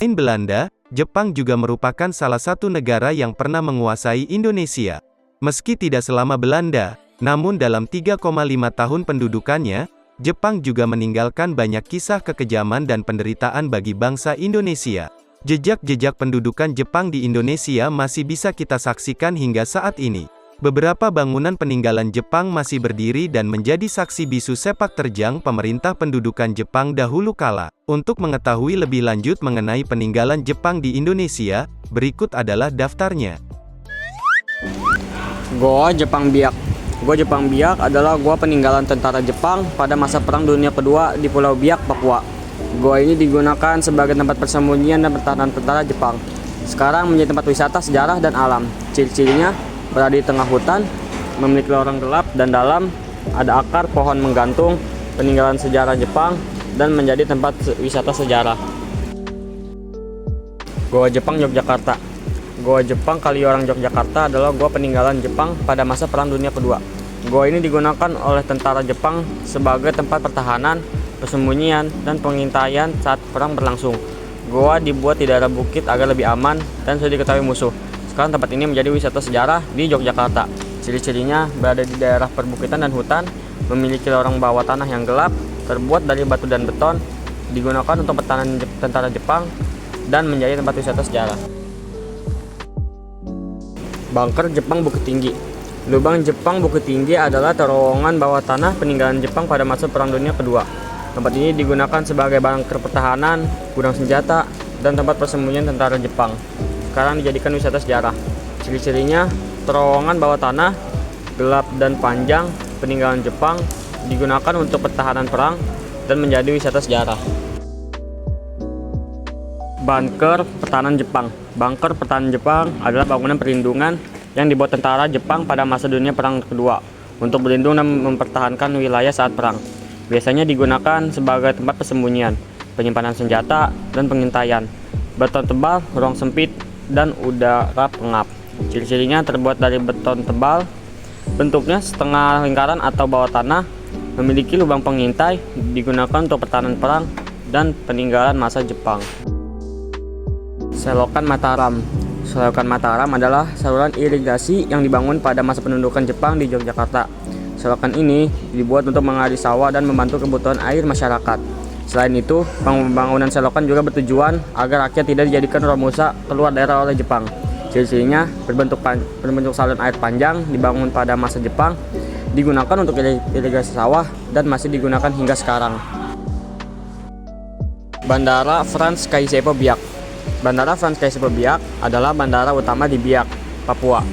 Selain Belanda, Jepang juga merupakan salah satu negara yang pernah menguasai Indonesia. Meski tidak selama Belanda, namun dalam 3,5 tahun pendudukannya, Jepang juga meninggalkan banyak kisah kekejaman dan penderitaan bagi bangsa Indonesia. Jejak-jejak pendudukan Jepang di Indonesia masih bisa kita saksikan hingga saat ini. Beberapa bangunan peninggalan Jepang masih berdiri dan menjadi saksi bisu sepak terjang pemerintah pendudukan Jepang dahulu kala. Untuk mengetahui lebih lanjut mengenai peninggalan Jepang di Indonesia, berikut adalah daftarnya. Goa Jepang Biak. Goa Jepang Biak adalah goa peninggalan tentara Jepang pada masa Perang Dunia Kedua di Pulau Biak, Papua. Goa ini digunakan sebagai tempat persembunyian dan pertahanan tentara Jepang. Sekarang menjadi tempat wisata sejarah dan alam. Ciri-cirinya berada di tengah hutan, memiliki lorong gelap dan dalam, ada akar pohon menggantung, peninggalan sejarah Jepang, dan menjadi tempat wisata sejarah. Goa Jepang Yogyakarta. Goa Jepang Kaliorang Yogyakarta adalah goa peninggalan Jepang pada masa Perang Dunia Kedua. Goa ini digunakan oleh tentara Jepang sebagai tempat pertahanan, persembunyian, dan pengintaian saat perang berlangsung. Goa dibuat di daerah bukit agar lebih aman dan sudah diketahui musuh. Sekarang tempat ini menjadi wisata sejarah di Yogyakarta. Ciri-cirinya berada di daerah perbukitan dan hutan, memiliki lorong bawah tanah yang gelap, terbuat dari batu dan beton, digunakan untuk pertahanan tentara Jepang, dan menjadi tempat wisata sejarah. Bunker Jepang Bukit Tinggi. Lubang Jepang Bukit Tinggi adalah terowongan bawah tanah peninggalan Jepang pada masa Perang Dunia Kedua. Tempat ini digunakan sebagai bunker pertahanan, gudang senjata, dan tempat persembunyian tentara Jepang. Sekarang dijadikan wisata sejarah. Ciri-cirinya, terowongan bawah tanah, gelap dan panjang, peninggalan Jepang, digunakan untuk pertahanan perang, dan menjadi wisata sejarah. Bunker Pertahanan Jepang. Bunker Pertahanan Jepang adalah bangunan perlindungan yang dibuat tentara Jepang pada masa dunia Perang Kedua untuk berlindung dan mempertahankan wilayah saat perang. Biasanya digunakan sebagai tempat persembunyian, penyimpanan senjata, dan pengintaian. Beton tebal, ruang sempit, dan udara pengap. Ciri-cirinya terbuat dari beton tebal, bentuknya setengah lingkaran atau bawah tanah, memiliki lubang pengintai, digunakan untuk pertahanan perang, dan peninggalan masa Jepang. Selokan Mataram. Selokan Mataram adalah saluran irigasi yang dibangun pada masa pendudukan Jepang di Yogyakarta. Selokan ini dibuat untuk mengairi sawah dan membantu kebutuhan air masyarakat. Selain itu, pembangunan selokan juga bertujuan agar rakyat tidak dijadikan romusa keluar daerah oleh Jepang. Ciri-cirinya berbentuk saluran air panjang dibangun pada masa Jepang, digunakan untuk irigasi sawah dan masih digunakan hingga sekarang. Bandara Frans Kaisiepo Biak. Bandara Frans Kaisiepo Biak adalah bandara utama di Biak, Papua.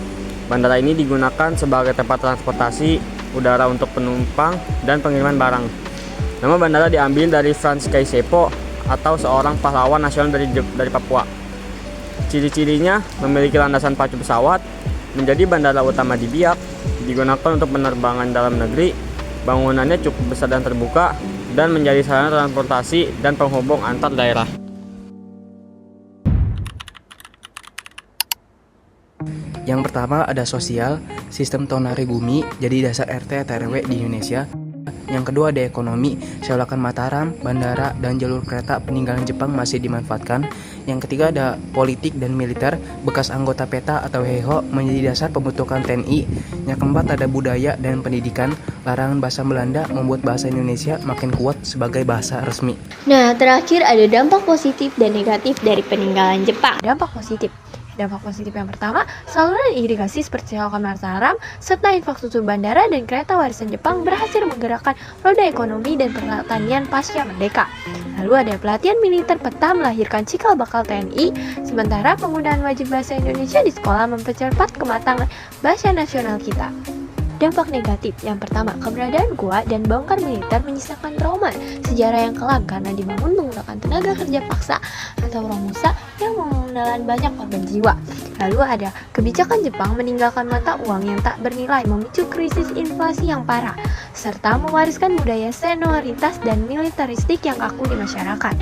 Bandara ini digunakan sebagai tempat transportasi udara untuk penumpang dan pengiriman barang. Nama bandara diambil dari Frans Kaisiepo atau seorang pahlawan nasional dari Papua. Ciri-cirinya memiliki landasan pacu pesawat, menjadi bandara utama di Biak, digunakan untuk penerbangan dalam negeri, bangunannya cukup besar dan terbuka, dan menjadi sarana transportasi dan penghubung antar daerah. Yang pertama ada sosial, sistem tonari bumi jadi dasar RT atau RW di Indonesia. Yang kedua ada ekonomi, Selokan Mataram, bandara, dan jalur kereta peninggalan Jepang masih dimanfaatkan. Yang ketiga ada politik dan militer, bekas anggota PETA atau Heiho menjadi dasar pembentukan TNI. Yang keempat ada budaya dan pendidikan, larangan bahasa Belanda membuat bahasa Indonesia makin kuat sebagai bahasa resmi. Nah, terakhir ada dampak positif dan negatif dari peninggalan Jepang. Dampak positif yang pertama, saluran irigasi seperti Selokan Mataram serta infrastruktur bandara dan kereta warisan Jepang berhasil menggerakkan roda ekonomi dan pertanian pasca merdeka. Lalu ada pelatihan militer peta melahirkan cikal bakal TNI, sementara penggunaan wajib bahasa Indonesia di sekolah mempercepat kematangan bahasa nasional kita. Dampak negatif yang pertama, keberadaan gua dan bongkar militer menyisakan trauma sejarah yang kelam karena dibangun menggunakan tenaga kerja paksa atau romusa yang menelan banyak korban jiwa. Lalu ada kebijakan Jepang meninggalkan mata uang yang tak bernilai, memicu krisis inflasi yang parah, serta mewariskan budaya senioritas dan militeristik yang kaku di masyarakat.